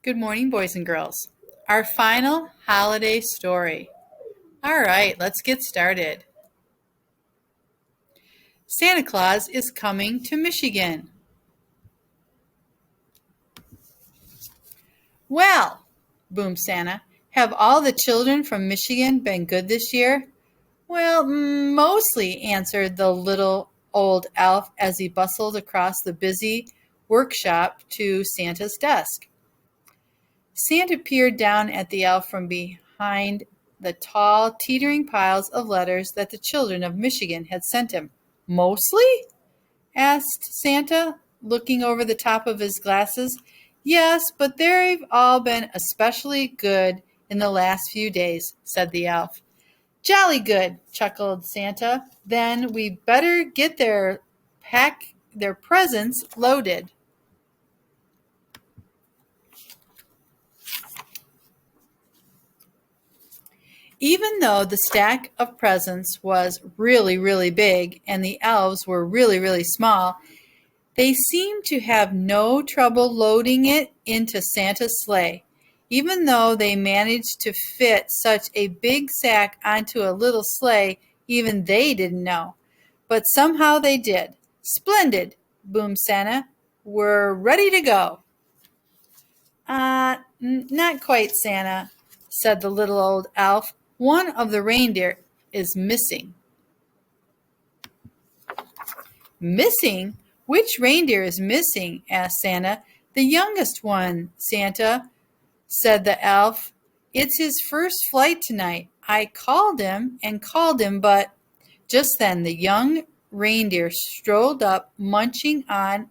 Good morning, boys and girls. Our final holiday story. All right, let's get started. Santa Claus is coming to Michigan. Well, boomed Santa, have all the children from Michigan been good this year? Well, mostly, answered the little old elf as he bustled across the busy workshop to Santa's desk. Santa peered down at the elf from behind the tall, teetering piles of letters that the children of Michigan had sent him. Mostly? Asked Santa, looking over the top of his glasses. Yes, but they've all been especially good in the last few days, said the elf. Jolly good, chuckled Santa. Then we better get their presents loaded. Even though the stack of presents was really, really big and the elves were really, really small, they seemed to have no trouble loading it into Santa's sleigh. Even though they managed to fit such a big sack onto a little sleigh, even they didn't know. But somehow they did. Splendid, boomed Santa. We're ready to go. Not quite, Santa, said the little old elf. One of the reindeer is missing. Missing? Which reindeer is missing? Asked Santa. The youngest one, Santa, said the elf. It's his first flight tonight. I called him and called him, but just then the young reindeer strolled up, munching on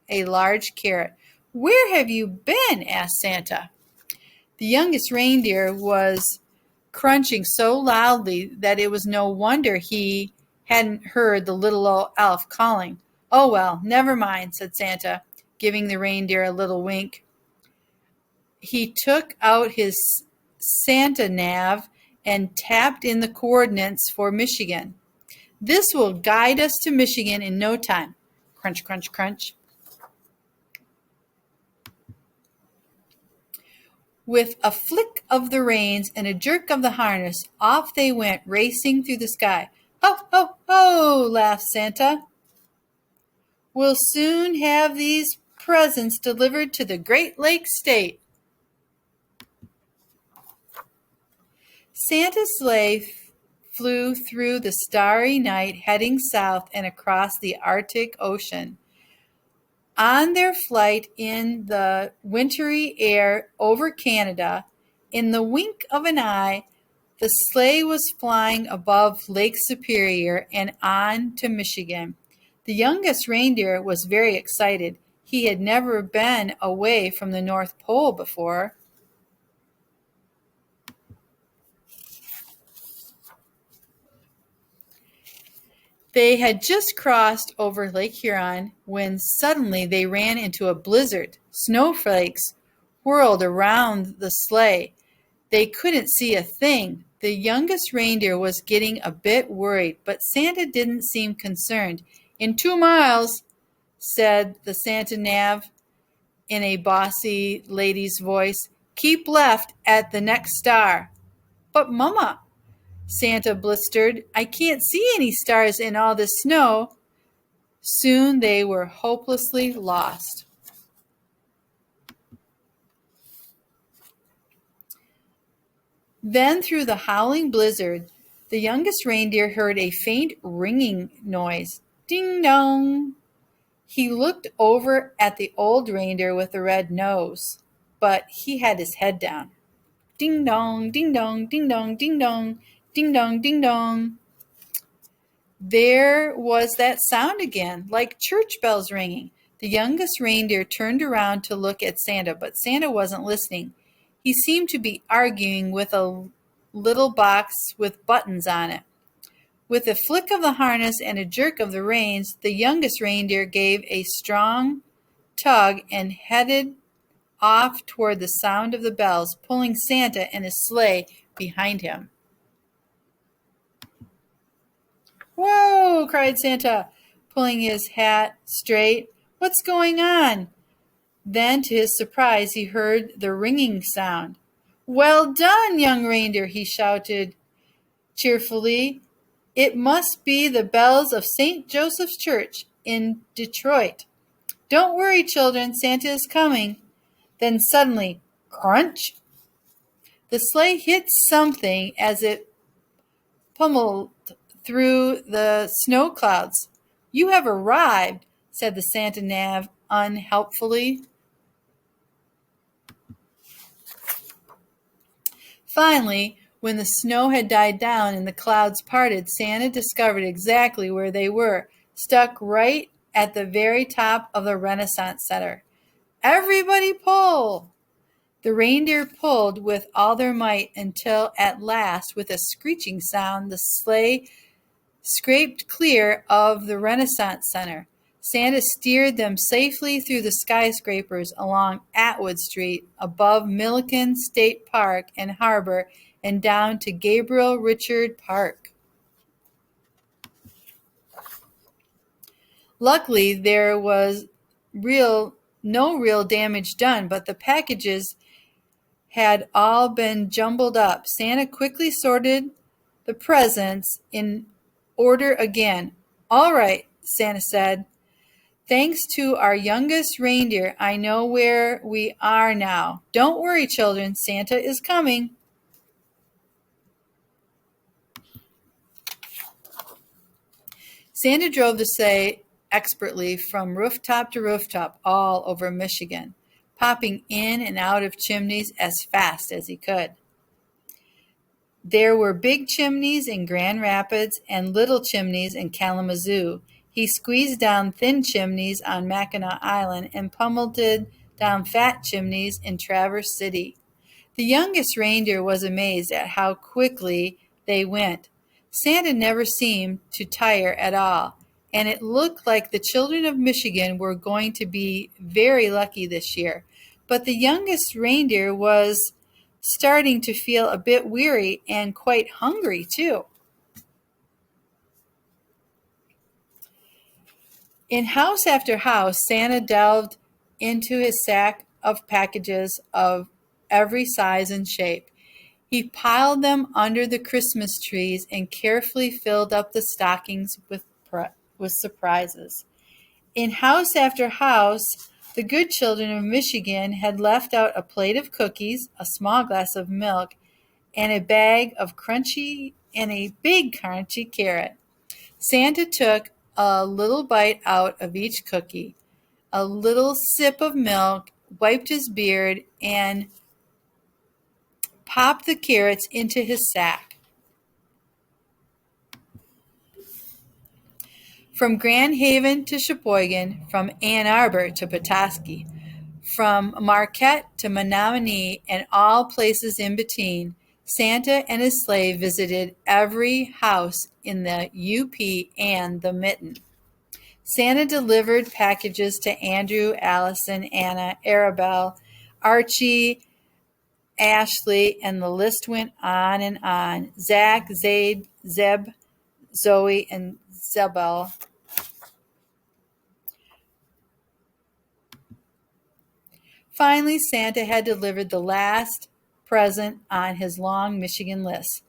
a large carrot. Where have you been? Asked Santa. The youngest reindeer was crunching so loudly that it was no wonder he hadn't heard the little old elf calling. Oh, well, never mind, said Santa, giving the reindeer a little wink. He took out his Santa nav and tapped in the coordinates for Michigan. This will guide us to Michigan in no time. Crunch, crunch, crunch. With a flick of the reins and a jerk of the harness, off they went racing through the sky. Ho, ho, ho, laughed Santa. We'll soon have these presents delivered to the Great Lakes State. Santa's sleigh flew through the starry night, heading south and across the Arctic Ocean. On their flight in the wintry air over Canada, in the wink of an eye, the sleigh was flying above Lake Superior and on to Michigan. The youngest reindeer was very excited. He had never been away from the North Pole before. They had just crossed over Lake Huron when suddenly they ran into a blizzard. Snowflakes whirled around the sleigh. They couldn't see a thing. The youngest reindeer was getting a bit worried, but Santa didn't seem concerned. In 2 miles, said the Santa Nav in a bossy lady's voice, keep left at the next star. But, Mama, Santa blistered, I can't see any stars in all this snow. Soon they were hopelessly lost. Then through the howling blizzard, the youngest reindeer heard a faint ringing noise. Ding dong! He looked over at the old reindeer with the red nose, but he had his head down. Ding dong, ding dong, ding dong, ding dong, ding dong, ding dong. There was that sound again, like church bells ringing. The youngest reindeer turned around to look at Santa, but Santa wasn't listening. He seemed to be arguing with a little box with buttons on it. With a flick of the harness and a jerk of the reins, the youngest reindeer gave a strong tug and headed off toward the sound of the bells, pulling Santa and his sleigh behind him. Whoa, cried Santa, pulling his hat straight. What's going on? Then, to his surprise, he heard the ringing sound. "Well done, young reindeer," he shouted cheerfully. "It must be the bells of St. Joseph's Church in Detroit. Don't worry, children, Santa is coming." Then suddenly, crunch! The sleigh hit something as it pummeled through the snow clouds. "You have arrived," said the Santa Nav unhelpfully. Finally, when the snow had died down and the clouds parted, Santa discovered exactly where they were, stuck right at the very top of the Renaissance Center. "Everybody pull!" The reindeer pulled with all their might until at last, with a screeching sound, the sleigh scraped clear of the Renaissance Center. Santa steered them safely through the skyscrapers along Atwood Street, above Milliken State Park and Harbor, and down to Gabriel Richard Park. Luckily, there was no real damage done, but the packages had all been jumbled up. Santa quickly sorted the presents in order again. "All right," Santa said. "Thanks to our youngest reindeer, I know where we are now. Don't worry, children, Santa is coming." Santa drove the sleigh expertly from rooftop to rooftop all over Michigan, popping in and out of chimneys as fast as he could. There were big chimneys in Grand Rapids and little chimneys in Kalamazoo. He squeezed down thin chimneys on Mackinac Island and pummeled down fat chimneys in Traverse City. The youngest reindeer was amazed at how quickly they went. Santa never seemed to tire at all, and it looked like the children of Michigan were going to be very lucky this year. But the youngest reindeer was starting to feel a bit weary and quite hungry, too. In house after house, Santa delved into his sack of packages of every size and shape. He piled them under the Christmas trees and carefully filled up the stockings with surprises. In house after house, the good children of Michigan had left out a plate of cookies, a small glass of milk, and a big crunchy carrot. Santa took a little bite out of each cookie, a little sip of milk, wiped his beard, and popped the carrots into his sack. From Grand Haven to Sheboygan, from Ann Arbor to Petoskey, from Marquette to Menominee, and all places in between, Santa and his sleigh visited every house in the UP and the Mitten. Santa delivered packages to Andrew, Allison, Anna, Arabelle, Archie, Ashley, and the list went on and on. Zach, Zaid, Zeb, Zoe, and Zebel. Finally, Santa had delivered the last present on his long Michigan list.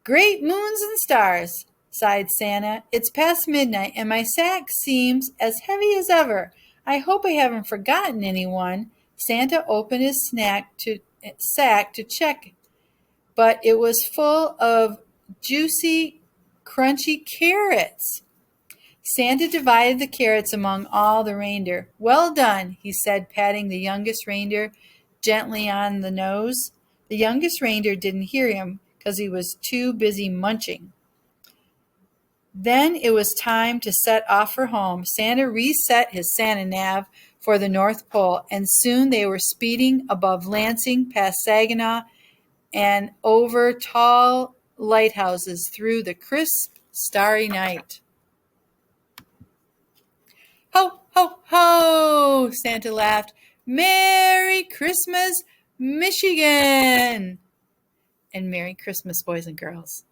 "Great moons and stars," sighed Santa. "It's past midnight, and my sack seems as heavy as ever. I hope I haven't forgotten anyone." Santa opened his sack to check, but it was full of juicy, crunchy carrots. Santa divided the carrots among all the reindeer. "Well done," he said, patting the youngest reindeer gently on the nose. The youngest reindeer didn't hear him because he was too busy munching. Then it was time to set off for home. Santa reset his Santa Nav for the North Pole, and soon they were speeding above Lansing, past Saginaw, and over tall lighthouses through the crisp, starry night. "Ho, ho, ho!" Santa laughed. "Merry Christmas, Michigan!" And Merry Christmas, boys and girls.